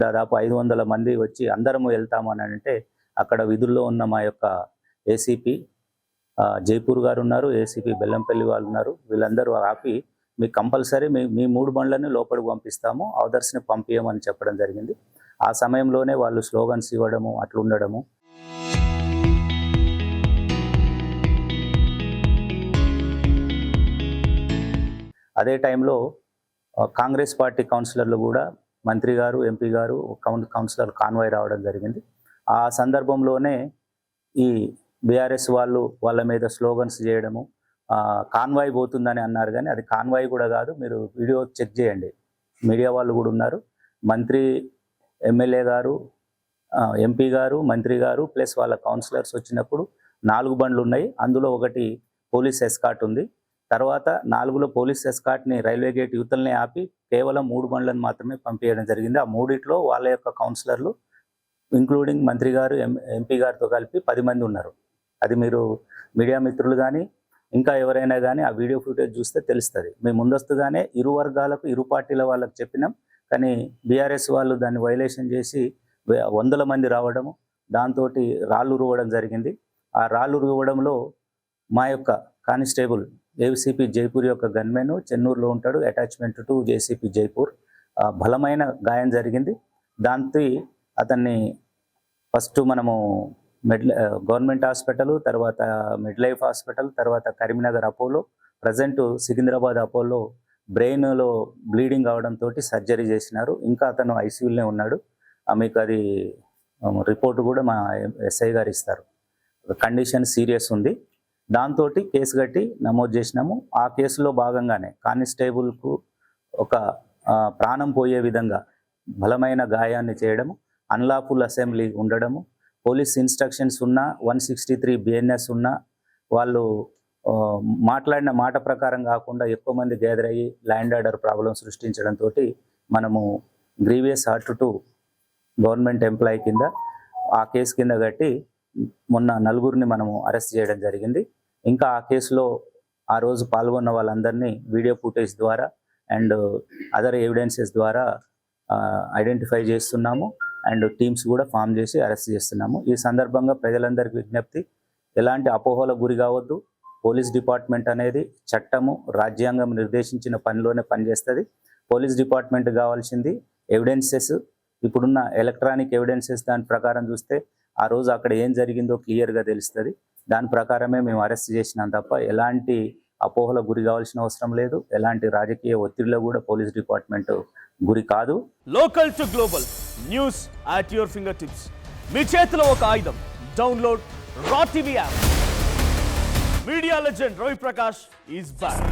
దాదాపు 500 మంది వచ్చి అందరము వెళ్తాము అని అంటే అక్కడ విధుల్లో ఉన్న మా యొక్క ఏసీపీ జైపూర్ గారు ఉన్నారు, ఏసీపీ బెల్లంపల్లి వాళ్ళు ఉన్నారు. వీళ్ళందరూ ఆపి మీకు కంపల్సరీ మీ 3 బండ్లని లోపలికి పంపిస్తాము, అదర్స్ని పంపించమని చెప్పడం జరిగింది. ఆ సమయంలోనే వాళ్ళు స్లోగన్స్ ఇవ్వడము అట్లా ఉండడము. అదే టైంలో కాంగ్రెస్ పార్టీ కౌన్సిలర్లు కూడా మంత్రి గారు, ఎంపీ గారు, కౌన్సిలర్ కాన్వాయ్ రావడం జరిగింది. ఆ సందర్భంలోనే ఈ బీఆర్ఎస్ వాళ్ళు వాళ్ళ మీద స్లోగన్స్ చేయడము, కాన్వాయ్ పోతుందని అన్నారు. కానీ అది కాన్వాయ్ కూడా కాదు, మీరు వీడియో చెక్ చేయండి, మీడియా వాళ్ళు కూడా ఉన్నారు. మంత్రి, ఎమ్మెల్యే గారు, ఎంపీ గారు, మంత్రి గారు ప్లస్ వాళ్ళ కౌన్సిలర్స్ వచ్చినప్పుడు 4 బండ్లు ఉన్నాయి. అందులో ఒకటి పోలీస్ ఎస్కాట్ ఉంది. తర్వాత 4లో పోలీస్ ఎస్కాట్ని రైల్వే గేట్ యువతలనే ఆపి కేవలం 3 బండ్లను మాత్రమే పంపించడం జరిగింది. ఆ 3లో వాళ్ళ యొక్క కౌన్సిలర్లు ఇంక్లూడింగ్ మంత్రి గారు, ఎంపీ గారితో కలిపి 10 మంది ఉన్నారు. అది మీరు మీడియా మిత్రులు కానీ ఇంకా ఎవరైనా కానీ ఆ వీడియో ఫుటేజ్ చూస్తే తెలుస్తుంది. మేము ముందస్తుగానే ఇరు వర్గాలకు, ఇరు పార్టీల వాళ్ళకు చెప్పినాం. కానీ బీఆర్ఎస్ వాళ్ళు దాన్ని వైలేషన్ చేసి 100 మంది రావడము, దాంతో రాళ్ళు రువ్వడం జరిగింది. ఆ రాళ్ళు రువ్వడంలో మా యొక్క కానిస్టేబుల్ ఏసీపీ జైపూర్ యొక్క గన్మెన్ చెన్నూరులో ఉంటాడు, అటాచ్మెంట్ టు ఏసీపీ జైపూర్, బలమైన గాయం జరిగింది. దాంతో అతన్ని ఫస్ట్ మనము గవర్నమెంట్ హాస్పిటల్, తర్వాత మిడ్ లైఫ్ హాస్పిటల్, తర్వాత Karimnagar Apollo, present Secunderabad Apollo బ్రెయిన్లో బ్లీడింగ్ అవడంతో సర్జరీ చేసినారు. ఇంకా అతను ఐసీయూలోనే ఉన్నాడు. మీకు అది రిపోర్ట్ కూడా మా ఎస్ఐ గారు ఇస్తారు. కండిషన్ సీరియస్ ఉంది. దాంతో కేసు కట్టి నమోదు చేసినాము. ఆ కేసులో భాగంగానే కానిస్టేబుల్కు ఒక ప్రాణం పోయే విధంగా బలమైన గాయాన్ని చేయడము, అన్లాఫుల్ అసెంబ్లీ ఉండడము, పోలీస్ ఇన్స్ట్రక్షన్స్ ఉన్న 163 బిఎన్ఎస్ ఉన్న వాళ్ళు మాట్లాడిన మాట ప్రకారం కాకుండా ఎక్కువ మంది గ్యాదర్ అయ్యి ల్యాండ్ ఆర్డర్ ప్రాబ్లం సృష్టించడంతో మనము grievous heart to government employee కింద ఆ కేసు కింద కట్టి మొన్న 4గురిని మనము అరెస్ట్ చేయడం జరిగింది. ఇంకా ఆ కేసులో ఆ రోజు పాల్గొన్న వాళ్ళందరినీ వీడియో ఫుటేజ్ ద్వారా అండ్ అదర్ ఎవిడెన్సెస్ ద్వారా ఐడెంటిఫై చేస్తున్నాము అండ్ టీమ్స్ కూడా ఫామ్ చేసి అరెస్ట్ చేస్తున్నాము. ఈ సందర్భంగా ప్రజలందరికీ విజ్ఞప్తి, ఎలాంటి అపోహలకు గురి కావద్దు. పోలీస్ డిపార్ట్మెంట్ అనేది చట్టము, రాజ్యాంగం నిర్దేశించిన పనిలోనే పనిచేస్తుంది. పోలీస్ డిపార్ట్మెంట్ కావాల్సింది ఎవిడెన్సెస్. ఇప్పుడున్న ఎలక్ట్రానిక్ ఎవిడెన్సెస్ దాని ప్రకారం చూస్తే ఆ రోజు అక్కడ ఏం జరిగిందో క్లియర్గా తెలుస్తుంది. దాని ప్రకారమే మేము అరెస్ట్ చేసినాం తప్ప ఎలాంటి అపోహలకు గురి కావాల్సిన అవసరం లేదు. ఎలాంటి రాజకీయ ఒత్తిడిలో కూడా పోలీస్ డిపార్ట్మెంట్ గురి కాదు. Local to global news at your fingertips. మీ చేతిలో ఒక ఆయుధం. Download Raw TV app. Media legend Ravi Prakash is back.